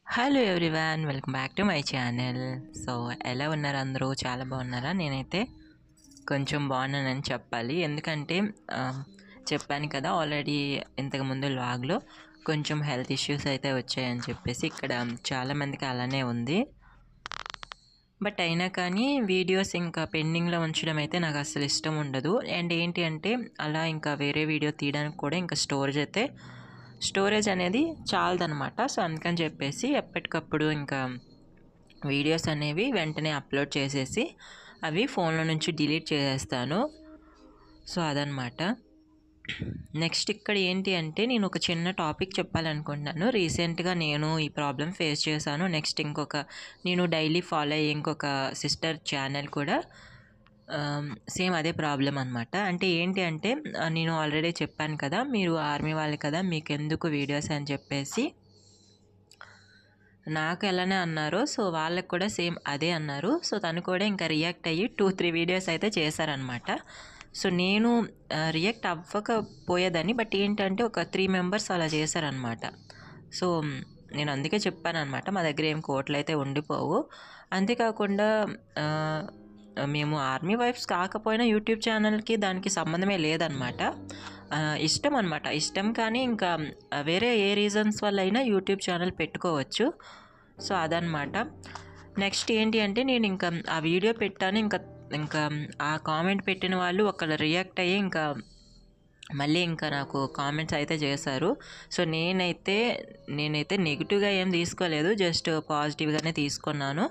Hello everyone, welcome back to my channel. So ఎలా ఉన్నారు అందరూ? చాలా బాగున్నారా? నేనైతే కొంచెం బాగున్నానని చెప్పాలి. ఎందుకంటే చెప్పాను కదా ఆల్రెడీ ఇంతకుముందు వ్లాగ్లో కొంచెం హెల్త్ ఇష్యూస్ అయితే వచ్చాయని చెప్పేసి. ఇక్కడ చాలామందికి అలానే ఉంది. బట్ అయినా కానీ వీడియోస్ ఇంకా పెండింగ్లో ఉంచడం అయితే నాకు అసలు ఇష్టం ఉండదు. అండ్ ఏంటి అంటే అలా ఇంకా వేరే వీడియో తీయడానికి కూడా ఇంకా స్టోరేజ్ అనేది చాలదనమాట. సో అందుకని చెప్పేసి ఎప్పటికప్పుడు ఇంకా వీడియోస్ అనేవి వెంటనే అప్లోడ్ చేసేసి అవి ఫోన్లో నుంచి డిలీట్ చేసేస్తాను. సో అదనమాట. నెక్స్ట్ ఇక్కడ ఏంటి అంటే నేను ఒక చిన్న టాపిక్ చెప్పాలనుకుంటున్నాను. రీసెంట్గా నేను ఈ ప్రాబ్లం ఫేస్ చేశాను. నెక్స్ట్ నేను డైలీ ఫాలో అయ్యే ఇంకొక సిస్టర్ ఛానల్ కూడా సేమ్ అదే ప్రాబ్లం అనమాట. అంటే ఏంటి అంటే నేను ఆల్రెడీ చెప్పాను కదా, మీరు ఆర్మీ వాళ్ళు కదా, మీకు ఎందుకు వీడియోస్ అని చెప్పేసి నాకు ఎలానే అన్నారో, సో వాళ్ళకి కూడా సేమ్ అదే అన్నారు. సో తను కూడా ఇంకా రియాక్ట్ అయ్యి 2-3 వీడియోస్ అయితే చేశారనమాట. సో నేను రియాక్ట్ అవ్వకపోయేదాన్ని, బట్ ఏంటంటే ఒక 3 మెంబర్స్ అలా చేశారనమాట. సో నేను అందుకే చెప్పాను అనమాట, మా దగ్గర ఏం కోట్లు అయితే ఉండిపోవు. అంతేకాకుండా మేము ఆర్మీ వైఫ్స్ కాకపోయినా యూట్యూబ్ ఛానల్కి దానికి సంబంధమే లేదనమాట. ఇష్టం అనమాట, ఇష్టం. కానీ ఇంకా వేరే ఏ రీజన్స్ వల్ల అయినా యూట్యూబ్ ఛానల్ పెట్టుకోవచ్చు. సో అదనమాట. నెక్స్ట్ ఏంటి అంటే నేను ఇంకా ఆ వీడియో పెట్టాను. ఇంకా ఆ కామెంట్ పెట్టిన వాళ్ళు ఒకళ్ళు రియాక్ట్ అయ్యి ఇంకా మళ్ళీ ఇంకా నాకు కామెంట్స్ అయితే చేశారు. సో నేనైతే నెగిటివ్గా ఏం తీసుకోలేదు, జస్ట్ పాజిటివ్గానే తీసుకున్నాను.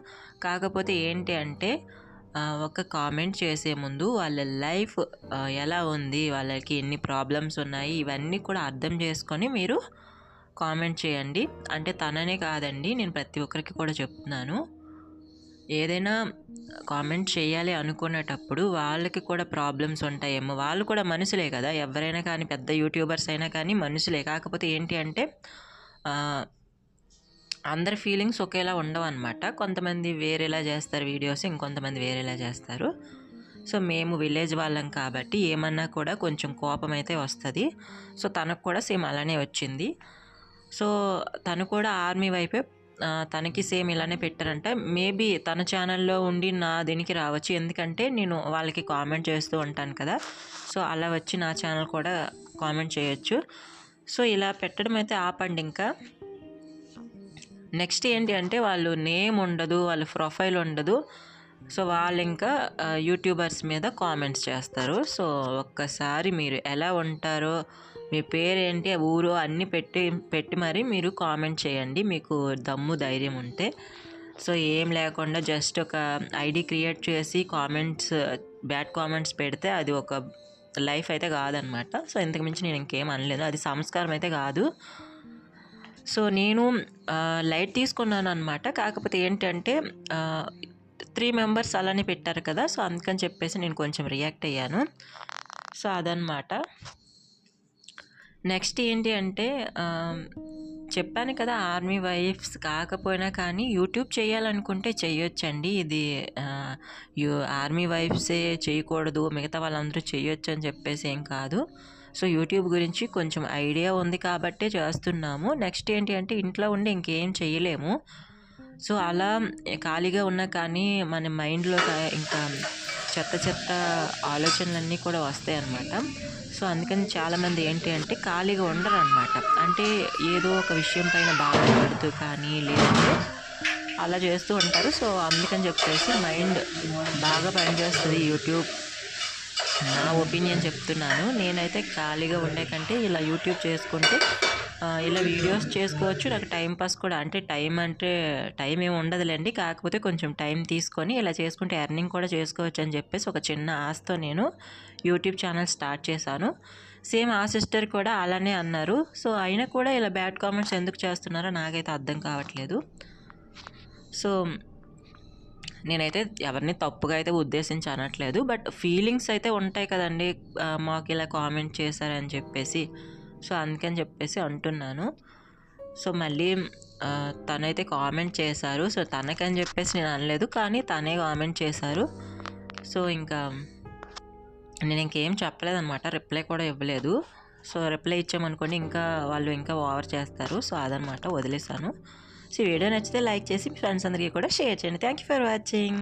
కాకపోతే ఏంటి అంటే ఒక కామెంట్ చేసే ముందు వాళ్ళ లైఫ్ ఎలా ఉంది, వాళ్ళకి ఎన్ని ప్రాబ్లమ్స్ ఉన్నాయి, ఇవన్నీ కూడా అర్థం చేసుకొని మీరు కామెంట్ చేయండి. అంటే తననే కాదండి, నేను ప్రతి ఒక్కరికి కూడా చెప్తున్నాను, ఏదైనా కామెంట్ చేయాలి అనుకునేటప్పుడు వాళ్ళకి కూడా ప్రాబ్లమ్స్ ఉంటాయేమో. వాళ్ళు కూడా మనుషులే కదా, ఎవరైనా కానీ, పెద్ద యూట్యూబర్స్ అయినా కానీ మనుషులే. కాకపోతే ఏంటి అంటే అందరి ఫీలింగ్స్ ఒకేలా ఉండవు అనమాట. కొంతమంది వేరేలా చేస్తారు వీడియోస్, ఇంకొంతమంది వేరేలా చేస్తారు. సో మేము విలేజ్ వాళ్ళం కాబట్టి ఏమన్నా కూడా కొంచెం కోపం అయితే వస్తుంది. సో తనకు కూడా సేమ్ అలానే వచ్చింది. సో తను కూడా ఆర్మీ వైపే, తనకి సేమ్ ఇలానే పెట్టారంట. మేబీ తన ఛానల్లో ఉండి నా దీనికి రావచ్చు, ఎందుకంటే నేను వాళ్ళకి కామెంట్ చేస్తూ ఉంటాను కదా. సో అలా వచ్చి నా ఛానల్ కూడా కామెంట్ చేయొచ్చు. సో ఇలా పెట్టడం అయితే ఆపండి ఇంకా. నెక్స్ట్ ఏంటి అంటే వాళ్ళు నేమ్ ఉండదు, వాళ్ళ ప్రొఫైల్ ఉండదు. సో వాళ్ళు ఇంకా యూట్యూబర్స్ మీద కామెంట్స్ చేస్తారు. సో ఒక్కసారి మీరు ఎలా ఉంటారో, మీ పేరేంటి, ఊరు అన్నీ పెట్టి మరి మీరు కామెంట్ చేయండి, మీకు దమ్ము ధైర్యం ఉంటే. సో ఏం లేకుండా జస్ట్ ఒక ఐడి క్రియేట్ చేసి బ్యాడ్ కామెంట్స్ పెడితే అది ఒక లైఫ్ అయితే కాదనమాట. సో ఇంతకుమించి నేను ఇంకేం అనలేదు, అది సంస్కారం అయితే కాదు. సో నేను లైట్ తీసుకున్నాను అనమాట. కాకపోతే ఏంటంటే 3 మెంబర్స్ అలానే పెట్టారు కదా, సో అందుకని చెప్పేసి నేను కొంచెం రియాక్ట్ అయ్యాను. సో అదనమాట. నెక్స్ట్ ఏంటి అంటే చెప్పాను కదా, ఆర్మీ వైఫ్స్ కాకపోయినా కానీ యూట్యూబ్ చేయాలనుకుంటే చేయొచ్చండి. ఇది ఆర్మీ వైఫ్సే చేయకూడదు, మిగతా వాళ్ళందరూ చేయొచ్చు అని చెప్పేసి ఏం కాదు. సో యూట్యూబ్ గురించి కొంచెం ఐడియా ఉంది కాబట్టే చేస్తున్నాము. నెక్స్ట్ ఏంటి అంటే ఇంట్లో ఉండి ఇంకేం చేయలేము. సో అలా ఖాళీగా ఉన్నా కానీ మన మైండ్లో ఇంకా చెత్త ఆలోచనలన్నీ కూడా వస్తాయి అన్నమాట. సో అందుకని చాలామంది ఏంటి అంటే ఖాళీగా ఉండరు అనమాట. అంటే ఏదో ఒక విషయం పైన బాధపడుతూ కానీ లేదంటే అలా చేస్తూ ఉంటారు. సో అందుకని చెప్పేసి మైండ్ బాగా పనిచేస్తుంది యూట్యూబ్. నా ఒపీనియన్ చెప్తున్నాను. నేనైతే ఖాళీగా ఉండే కంటే ఇలా యూట్యూబ్ చేసుకుంటే ఇలా వీడియోస్ చేసుకోవచ్చు. నాకు టైంపాస్ కూడా, అంటే టైం ఏమి ఉండదులేండి, కాకపోతే కొంచెం టైం తీసుకొని ఇలా చేసుకుంటే ఎర్నింగ్ కూడా చేసుకోవచ్చు అని చెప్పేసి ఒక చిన్న ఆశతో నేను యూట్యూబ్ ఛానల్ స్టార్ట్ చేశాను. సేమ్ ఆ సిస్టర్ కూడా అలానే అన్నారు. సో అయినా కూడా ఇలా బ్యాడ్ కామెంట్స్ ఎందుకు చేస్తున్నారో నాకైతే అర్థం కావట్లేదు. సో నేనైతే ఎవరిని తప్పుగా అయితే ఉద్దేశించి అనట్లేదు, బట్ ఫీలింగ్స్ అయితే ఉంటాయి కదండి, మాకు ఇలా కామెంట్ చేశారని చెప్పేసి. సో అందుకని చెప్పేసి అంటున్నాను. సో మళ్ళీ తనైతే కామెంట్ చేశారు. సో తనకని చెప్పేసి నేను అనలేదు, కానీ తనే కామెంట్ చేశారు. సో ఇంకా నేను ఇంకేం చెప్పలేదన్నమాట, రిప్లై కూడా ఇవ్వలేదు. సో రిప్లై ఇచ్చామనుకోండి ఇంకా వాళ్ళు ఇంకా ఓవర్ చేస్తారు. సో అదనమాట, వదిలేసాను. సో వీడియో నచ్చితే లైక్ చేసి మీ ఫ్రెండ్స్ అందరికీ కూడా షేర్ చేయండి. Thank you for watching.